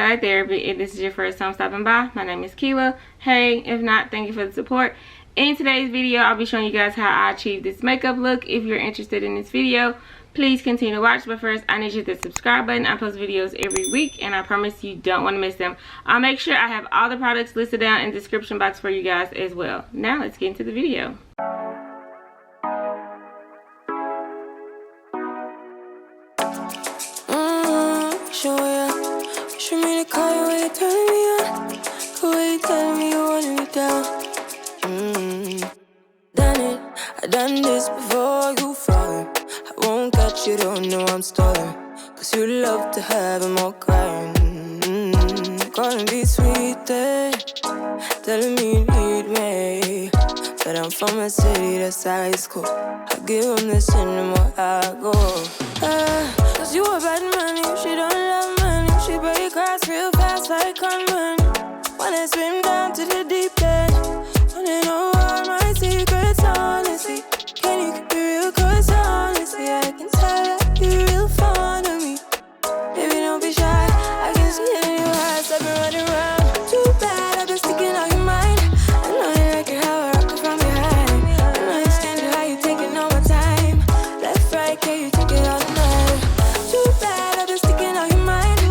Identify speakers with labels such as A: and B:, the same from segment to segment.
A: outside therapy. If this is your first time stopping by, my name is Keela. Hey, if not, thank you for the support. In today's video, I'll be showing you guys how I achieved this makeup look. If you're interested in this video, please continue to watch. But first, I need you to hit the subscribe button. I post videos every week, and I promise you don't want to miss them. I'll make sure I have all the products listed down in the description box for you guys as well. Now, let's get into the video.
B: Show me the car when you turn me on. The way you tell me you want me down. Done it, I done this before you falling. I won't catch you, don't know I'm stalling. Cause you love to have them all crying. Calling me sweet, telling me you need me. But I'm from a city that's high school. I give them this and the more I go. Cause you a bad man, you she don't love money. She break grass real fast like conman. Wanna swim down to the deep end. Wanna know all my secrets, honestly. Can you keep it real? Cause honestly, I can tell that you're real fond of me. Baby, don't be shy, I can see it in your eyes. I've been running around. Too bad, I've been sticking on your mind. I know you like it how I rock it from behind. I know you stand it how you taking all my time. Left, right, can you take it all night? Too bad, I've been sticking on your mind. I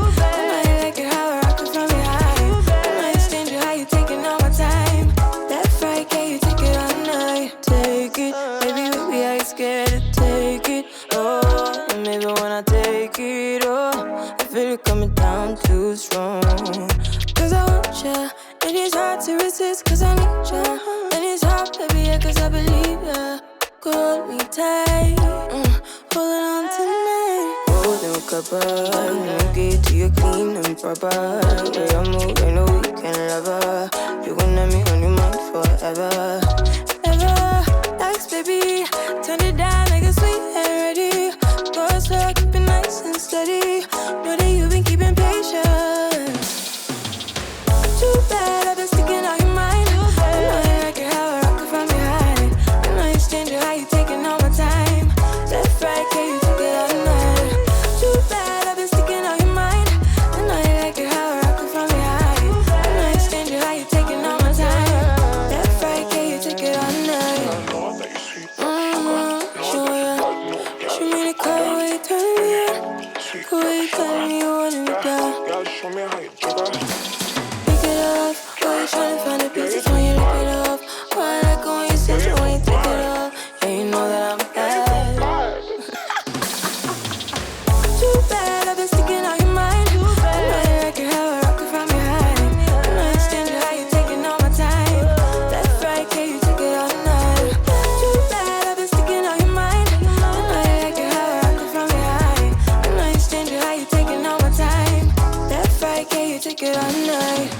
B: know you like it how I rock it from behind. I know you stand it how you taking all my time. Left, right, can you take it all night? Take it, baby, I ain't scared to take it. Oh, and maybe when I take it, oh, I feel it coming down too strong. Cause I want ya, and it's hard to resist cause I need ya. And it's hard, baby, yeah, cause I believe ya. Hold me tight, holding on tonight. Golden cuppa, let me get to you clean and proper. Way I move, ain't no weekend lover. You gon' have me on your mind forever. Ever, thanks, baby. Turn it down like a sweet and ready. Go slow, keep it nice and steady. Know that you've been keeping patience. Too bad, I've been sticking on your mind. I know you like it how I rock it from behind. I know you stand it how you taking all my time. Left, right, can you take it all night? Too bad, I've been sticking on your mind. I know you like it how I rock it from behind. I know you stand it how you taking all my time. Left, right, can you take it all night? Show me the car when you turn me on. The way you tell me you want me down.
C: Show me how you do that.
B: Pick it up, why you tryna find the pieces when you lick it up? Why I like it when you sit it when you take it up? Yeah, you know that I'm bad. Too bad, I've been sticking on your mind. I know you like it how I rock it from behind. I know you stand it how you taking all my time. Left, right, can you take it all night? Too bad, I've been sticking on your mind. I know you like it how I rock it from behind. I know you stand it how you taking all my time. Left, right, can you take it all night?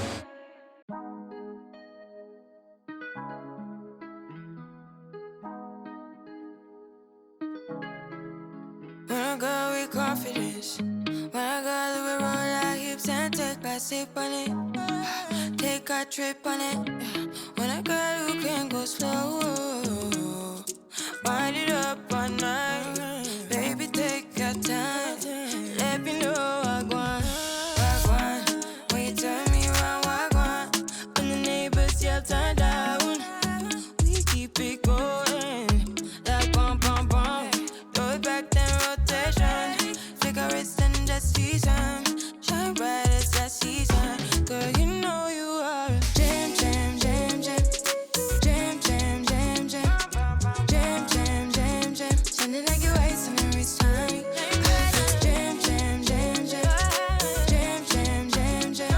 B: When I go with confidence, when I go we roll our hips and take a sip on it, take a trip on it. When I go, you can go slow, wind it up all night. Baby, take your time, let me know what I want. When you turn me around, what I want. When the neighbors yell turn down, we keep it going like bum bum bum. Throw it back then rotation. Take a risk and just season. Shine bright as that season. Girl, you know you are a jam, jam, jam, jam. Jam, jam, jam, jam. Jam, jam, jam, jam. Sounding like you're wasting every time. Jam, jam, jam, jam. Jam, jam, jam, jam.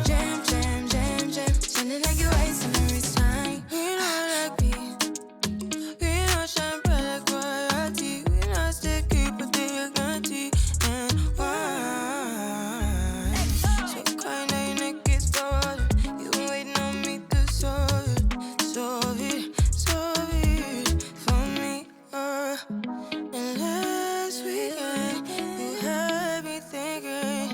B: Jam, jam, jam, jam. Sounding like you're wasting every time. We not like me. We not shine bright like royalty. We not sticky, but they guarantee. And why? So kind of your neck is stolen. You been waiting on me to solve it for me. And last weekend, you had me thinking,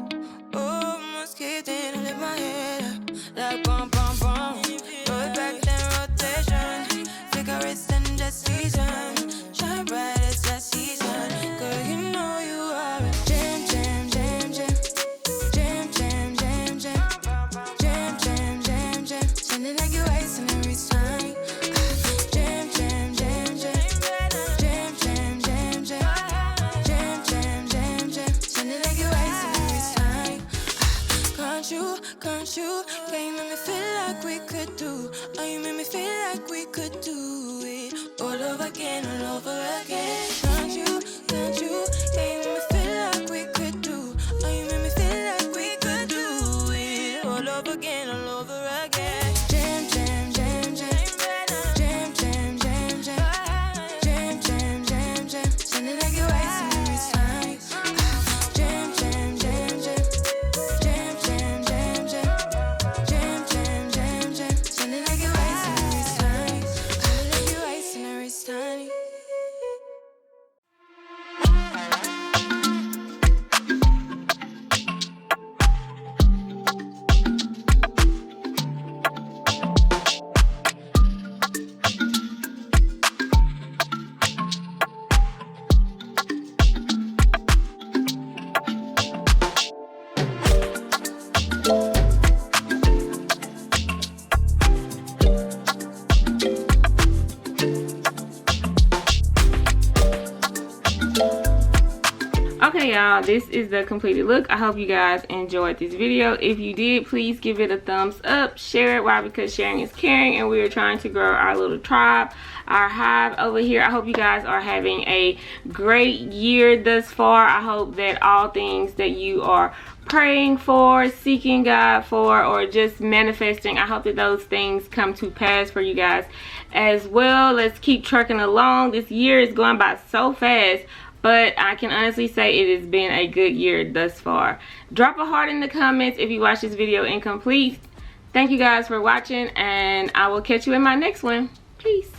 B: oh, must get in and let my head up. Like bum, bum, bum. Throw it back then rotation. Take a risk and just season. Shine bright as that season. Girl, you know you are a jam, jam, jam, jam. Jam, jam, jam. Yeah, you make me feel like we could do. Oh, you make me feel like we could do it all over again, all over again. Can't you? Yeah, you make me feel like we could do. Oh, you make me feel like we could do it all over again, all over again. Jam, jam, jam, jam, jam, jam, jam, jam, jam, jam, jam. Sounding like you're wasting every time. Jam, jam, jam, jam, jam, jam, jam, jam, jam, jam, jam, jam. Sounding like you're wasting every time. Sounding like you're wasting every time.
A: Okay, y'all, this is the completed look. I hope you guys enjoyed this video. If you did, please give it a thumbs up, share it. Why? Because sharing is caring, and we are trying to grow our little tribe, our hive over here. I hope you guys are having a great year thus far. I hope that all things that you are praying for, seeking God for, or just manifesting, I hope that those things come to pass for you guys as well. Let's keep trucking along. This year is going by so fast, but I can honestly say it has been a good year thus far. Drop a heart in the comments if you watch this video incomplete. Thank you guys for watching, and I will catch you in my next one. Peace.